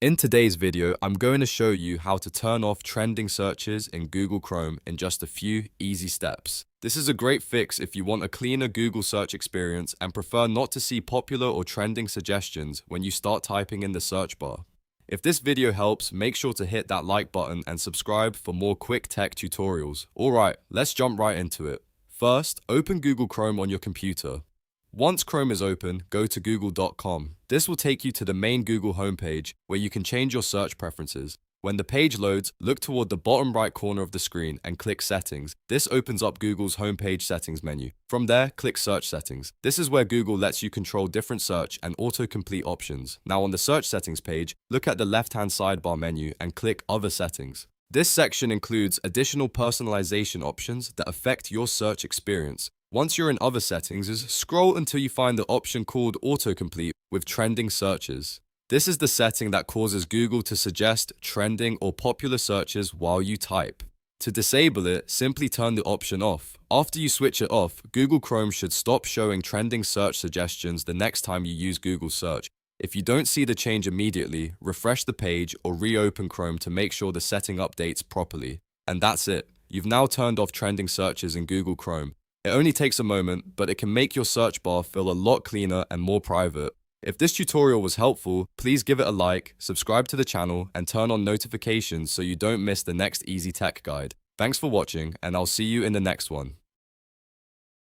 In today's video, I'm going to show you how to turn off trending searches in Google Chrome in just a few easy steps. This is a great fix if you want a cleaner Google search experience and prefer not to see popular or trending suggestions when you start typing in the search bar. If this video helps, make sure to hit that like button and subscribe for more quick tech tutorials. Alright, let's jump right into it. First, open Google Chrome on your computer. Once Chrome is open, go to google.com. This will take you to the main Google homepage where you can change your search preferences. When the page loads, look toward the bottom right corner of the screen and click Settings. This opens up Google's homepage settings menu. From there, click Search Settings. This is where Google lets you control different search and autocomplete options. Now on the search settings page, look at the left-hand sidebar menu and click Other Settings. This section includes additional personalization options that affect your search experience. Once you're in Other Settings, scroll until you find the option called Autocomplete with trending searches. This is the setting that causes Google to suggest trending or popular searches while you type. To disable it, simply turn the option off. After you switch it off, Google Chrome should stop showing trending search suggestions the next time you use Google Search. If you don't see the change immediately, refresh the page or reopen Chrome to make sure the setting updates properly. And that's it. You've now turned off trending searches in Google Chrome. It only takes a moment, but it can make your search bar feel a lot cleaner and more private. If this tutorial was helpful, please give it a like, subscribe to the channel, and turn on notifications so you don't miss the next easy tech guide. Thanks for watching, and I'll see you in the next one.